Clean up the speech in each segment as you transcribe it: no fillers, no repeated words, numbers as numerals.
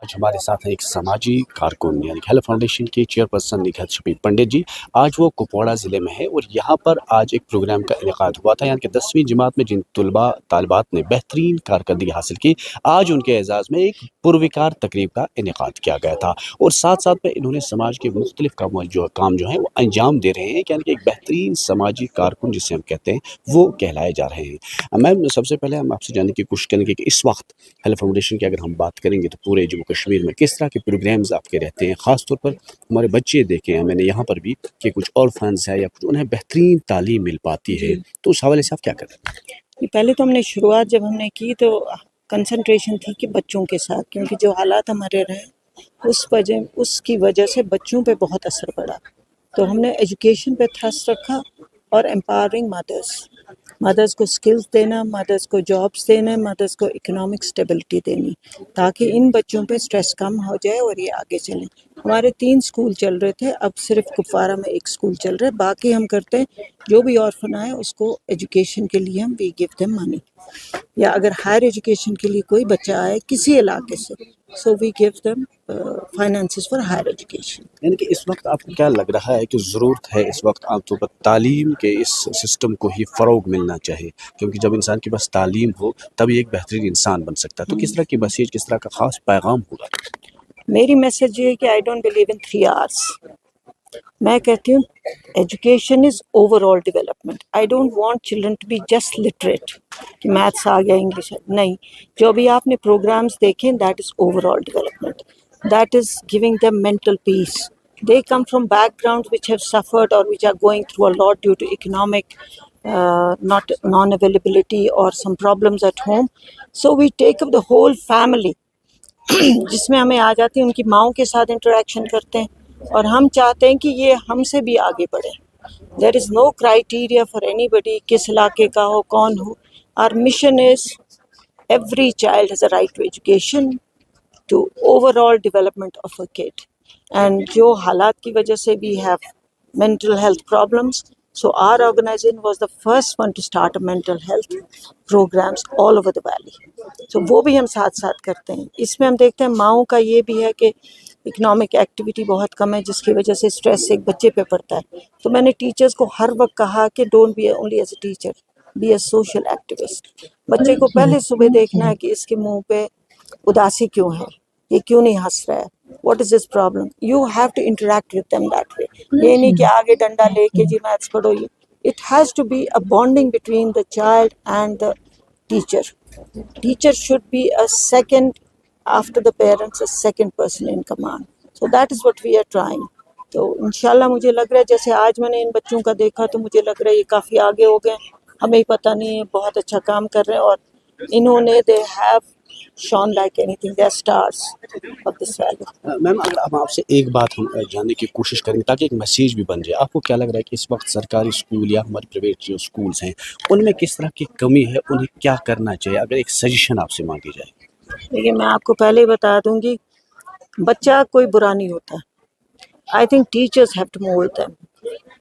آج ہمارے ساتھ ہیں ایک سماجی کارکن یعنی کہ ہیلپ فاؤنڈیشن کے چیئرپرسن نکھت شفیق پنڈت جی. آج وہ کپواڑہ ضلع میں ہے اور یہاں پر آج ایک پروگرام کا انعقاد ہوا تھا، یعنی کہ 10ویں جماعت میں جن طلباء طالبات نے بہترین کارکردگی حاصل کی، آج ان کے اعزاز میں ایک پروکار تقریب کا انعقاد کیا گیا تھا. اور ساتھ ساتھ میں انہوں نے سماج کے مختلف کام جو ہیں وہ انجام دے رہے ہیں، یعنی کہ ایک بہترین سماجی کارکن جسے ہم کہتے ہیں وہ کہلائے جا رہے ہیں. میم، سب سے پہلے ہم آپ سے جاننے کی کوشش کریں گے کہ اس وقت ہیلپ فاؤنڈیشن کی اگر ہم بات کریں گے تو پورے جموں کشمیر میں کس طرح کے پروگرامز آپ کے رہتے ہیں، خاص طور پر ہمارے بچے دیکھے ہیں میں نے یہاں پر بھی کہ کچھ اور فنڈز ہے یا کچھ انہیں بہترین تعلیم مل پاتی ہے، تو اس حوالے سے آپ کیا کریں؟ پہلے تو ہم نے شروعات جب ہم نے کی تو کنسنٹریشن تھی کہ بچوں کے ساتھ، کیونکہ جو حالات ہمارے رہے اس کی وجہ سے بچوں پہ بہت اثر پڑا، تو ہم نے ایجوکیشن پہ تھرسٹ رکھا اور امپاورنگ مدرس کو سکلز دینا، مدرس کو جابس دینا، مدرس کو اکنامک سٹیبلٹی دینی، تاکہ ان بچوں پہ سٹریس کم ہو جائے اور یہ آگے چلیں. ہمارے 3 اسکول چل رہے تھے، اب صرف کپوارہ میں 1 اسکول چل رہا ہے. باقی ہم کرتے ہیں جو بھی آرفن آئے اس کو ایجوکیشن کے لیے ہم وی گیو دیم منی، یا اگر ہائر ایجوکیشن کے لیے کوئی بچہ آئے کسی علاقے سے so we gave them finances for higher education. یعنی کہ اس وقت آپ کو کیا لگ رہا ہے کہ ضرورت ہے اس وقت عام طور پر تعلیم کے اس سسٹم کو ہی فروغ ملنا چاہیے، کیونکہ جب انسان کے پاس تعلیم ہو تبھی ایک بہترین انسان بن سکتا ہے، تو کس طرح کی میسیج، کس طرح کا خاص پیغام ہوگا؟ میری میسج یہ ہے کہ I don't believe in 3 hours. میں کہتی ہوں education is overall development. I don't want children to be just literate کہ میتھس آ گیا، انگلش نہیں. جو بھی آپ نے پروگرامس دیکھیں that is overall development. That is giving them mental peace. They come from backgrounds which have suffered or which are going through a lot due to economic not non-availability or some problems at home. So we take up the whole family جس میں ہمیں آ جاتی ہیں، ان کی ماؤں کے ساتھ interaction کرتے ہیں اور ہم چاہتے ہیں کہ یہ ہم سے بھی آگے بڑھے. There is no criteria for anybody, کس علاقے کا ہو، کون ہو. Our mission is every child has a right to education to overall development of a kid. And جو حالات کی وجہ سے we have mental health problems, so our organization was the first one to start a mental health programs all over the valley. So وہ بھی ہم ساتھ ساتھ کرتے ہیں. اس میں ہم دیکھتے ہیں ماؤں کا یہ بھی ہے کہ اکنامک ایکٹیویٹی بہت کم ہے، جس کی وجہ سے اسٹریس ایک بچے پہ پڑتا ہے. تو میں نے ٹیچرز کو ہر وقت کہا کہ don't be only as a teacher, be a social activist. بچے کو پہلے صبح دیکھنا ہے کہ اس کے منہ پہ اداسی کیوں ہے، یہ کیوں نہیں ہنس رہا ہے، what is this problem. You have to interact with them that way. یہ نہیں کہ آگے ڈنڈا لے کے جی میتھس پڑھو. It has to be a bonding between the child and the teacher. Teacher should be a second, after the parents, a second person in command. So that is what we are trying. تو انشاءاللہ مجھے لگ رہا ہے جیسے آج میں نے ان بچوں کا دیکھا تو مجھے لگ رہا ہے یہ کافی آگے ہو گئے، ہمیں ہی پتہ نہیں ہے، بہت اچھا کام کر رہے ہیں. اور انہوں نے they have shone like anything. They are stars of this valley. میم، اگر ہم آپ سے ایک بات ہم جاننے کی کوشش کریں تاکہ ایک میسیج بھی بن جائے، آپ کو کیا لگ رہا ہے کہ اس وقت سرکاری اسکول یا ہمارے پرائیویٹ جو اسکولس ہیں ان میں کس طرح کی کمی ہے، انہیں کیا کرنا چاہیے، اگر ایک سجیشن آپ سے مانگی جائے؟ دیکھیے میں آپ کو پہلے ہی بتا دوں گی، بچہ کوئی برا نہیں ہوتا. I think teachers have to mould them.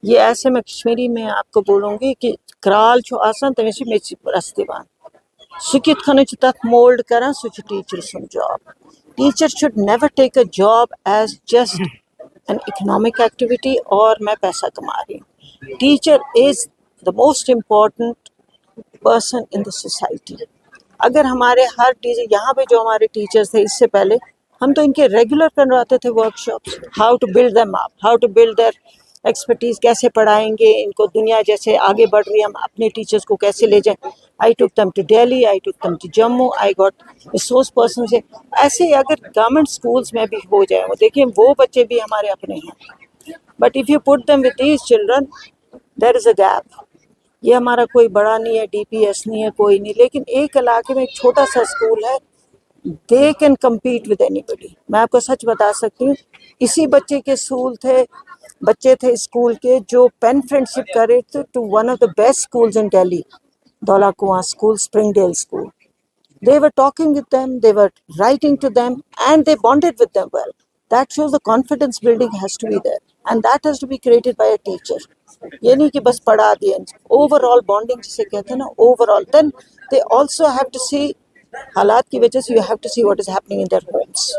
یہ ایسے میں کشمیری میں آپ کو بولوں گی کہ کرال چھو آسان تمہیں میچ رستے بان سُہ کِتھ کٔنۍ چھُ تَتھ مولڈ کران، سُہ چھُ ٹیچر سُنٛد job. Teacher should never take a job as just an economic activity اور میں پیسہ کما رہی ہوں. Teacher is the most important person in the society. اگر ہمارے ہر ٹیچر یہاں پہ جو ہمارے ٹیچرس تھے اس سے پہلے ہم تو ان کے ریگولر کرواتے تھے workshops, how to build them up, how to build their expertise, کیسے پڑھائیں گے ان کو. دنیا جیسے آگے بڑھ رہی ہے ہم اپنے ٹیچرس کو کیسے لے جائیں. آئی ٹوک them to Delhi, I took them to Jammu, I got resource person سے. ایسے ہی اگر گورنمنٹ اسکولس میں بھی ہو جائے، وہ دیکھیں وہ بچے بھی ہمارے اپنے ہیں. But if you put them with these children, there is a gap. یہ ہمارا کوئی بڑا نہیں ہے، ڈی پی ایس نہیں ہے، کوئی نہیں، لیکن ایک علاقے میں ایک چھوٹا سا اسکول ہے، they can compete with anybody. میں آپ کو سچ بتا سکتی ہوں، اسی بچے کے بچے تھے اسکول کے جو پین فرینڈ شپ کر رہے تھے to one of the best schools in Delhi, Dhaula Kuan school, Spring Dale school. They were talking with them, they were writing to them, and they bonded with them well. That shows the confidence building has to be there, and that has to be created by a teacher. یہ نہیں کہ بس پڑھا دیا. Over all bonding جسے کہتے ہیں نا، overall. Then they also have to see حالات کی وجہ سے، you have to see what is happening in their homes.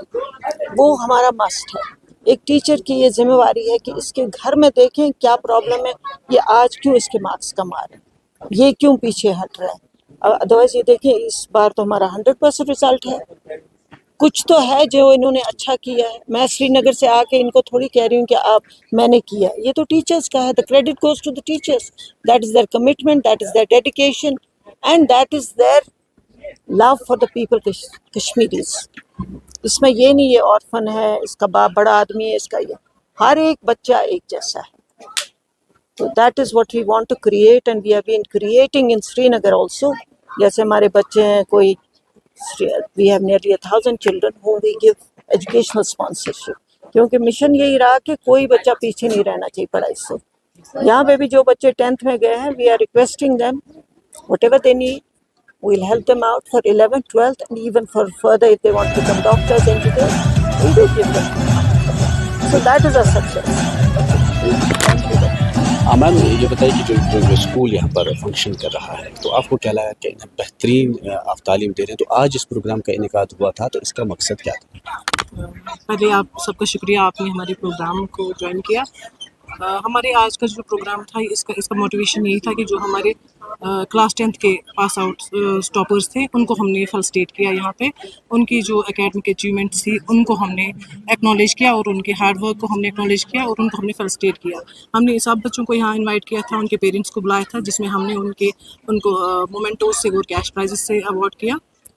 وہ ہمارا مسٹ ہے. ایک ٹیچر کی یہ ذمہ داری ہے کہ اس کے گھر میں دیکھیں کیا پرابلم ہے, یہ آج کیوں اس کے مارکس کم آ رہے ہیں, یہ کیوں پیچھے ہٹ رہا ہے. ادروائز یہ دیکھیں اس بار تو ہمارا 100% رزلٹ ہے. کچھ تو ہے جو انہوں نے اچھا کیا ہے. میں سری نگر سے آ کے ان کو تھوڑی کہہ رہی ہوں کہ آپ میں نے کیا ہے, یہ تو ٹیچرس کا ہے. The credit goes to the teachers. That is their commitment, that is their dedication, and that is their love for the people Kashmiris. اس میں یہ نہیں یہ آرفن ہے, اس کا باپ بڑا آدمی ہے, اس کا یہ, ہر ایک بچہ ایک جیسا ہے. تو that is what we want to create, and we have been creating in Srinagar also. جیسے ہمارے بچے ہیں, کوئی we have nearly 1000 children whom we give educational sponsorship, کیونکہ مشن یہی رہا کہ کوئی بچہ پیچھے نہیں رہنا چاہیے پڑھائی سے. یہاں پہ بھی جو بچے 10th میں گئے ہیں, we are requesting them whatever they need, we'll help them out for 11th, 12th, and even for further if they want to become doctors, engineers, we will give them. So that is a success. میم یہ بتائیے کہ جو school یہاں پر function کر رہا ہے, تو آپ کو کیا لگا کہ بہترین آپ تعلیم دے رہے ہیں, تو آج اس پروگرام کا انعقاد ہوا تھا, تو اس کا مقصد کیا تھا؟ پہلے آپ سب کا شکریہ, آپ نے ہمارے پروگرام کو جوائن کیا. ہمارے آج کا جو پروگرام تھا اس کا موٹیویشن یہی تھا کہ جو ہمارے کلاس 10th کے پاس آؤٹ اسٹاپرز تھے ان کو ہم نے فیلسٹیٹ کیا یہاں پہ. ان کی جو اکیڈمک اچیومنٹس تھی ان کو ہم نے ایکنالج کیا, اور ان کے ہارڈ ورک کو ہم نے ایکنالج کیا, اور ان کو ہم نے فیلسٹیٹ کیا. ہم نے سب بچوں کو یہاں انوائٹ کیا تھا, ان کے پیرنٹس کو بلایا تھا, جس میں ہم نے ان کو مومنٹوز سے اور کیش پرائزز سے ایوارڈ کیا,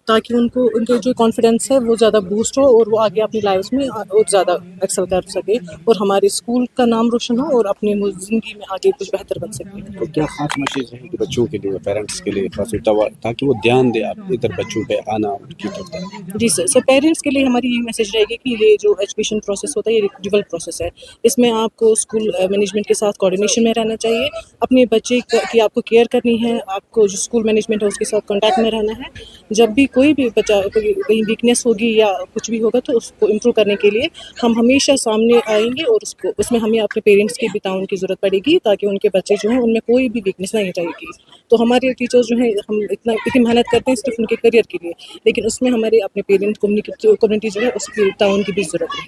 تاکہ ان کے جو کانفیڈنس ہے وہ زیادہ بوسٹ ہو, اور وہ آگے اپنی لائف میں اور زیادہ ایکسل کر سکے, اور ہمارے اسکول کا نام روشن ہو, اور اپنی زندگی میں آگے کچھ بہتر بن سکے. تو کیا خاص میسیج رہے کہ بچوں کے لیے, پیرنٹس کے لیے خاص تاکہ وہ دھیان دے آپ ادھر بچوں پہ آنا ان کی طرف؟ جی سر, پیرنٹس کے لیے ہماری یہ میسیج رہے گی کہ یہ جو ایجوکیشن پروسیس ہوتا ہے یہ ڈیول پروسیس ہے. اس میں آپ کو اسکول مینجمنٹ کے ساتھ کوآرڈینیشن میں رہنا چاہیے, اپنے بچے کی آپ کو کیئر کرنی ہے, آپ کو جو اسکول مینجمنٹ ہے اس کے ساتھ کانٹیکٹ میں رہنا ہے. جب بھی کوئی بھی بچہ کہیں ویکنیس ہوگی یا کچھ بھی ہوگا تو اس کو امپروو کرنے کے لیے ہم ہمیشہ سامنے آئیں گے, اور اس میں ہمیں اپنے پیرنٹس کی بھی تعاون کی ضرورت پڑے گی, تاکہ ان کے بچے جو ہیں ان میں کوئی بھی ویکنیس نہیں رہے گی. تو ہمارے ٹیچرز جو ہیں ہم اتنی محنت کرتے ہیں صرف ان کے کریئر کے لیے, لیکن اس میں ہمارے اپنے پیرنٹ کمیونٹی جو ہے اس کی تعاون کی بھی ضرورت ہے.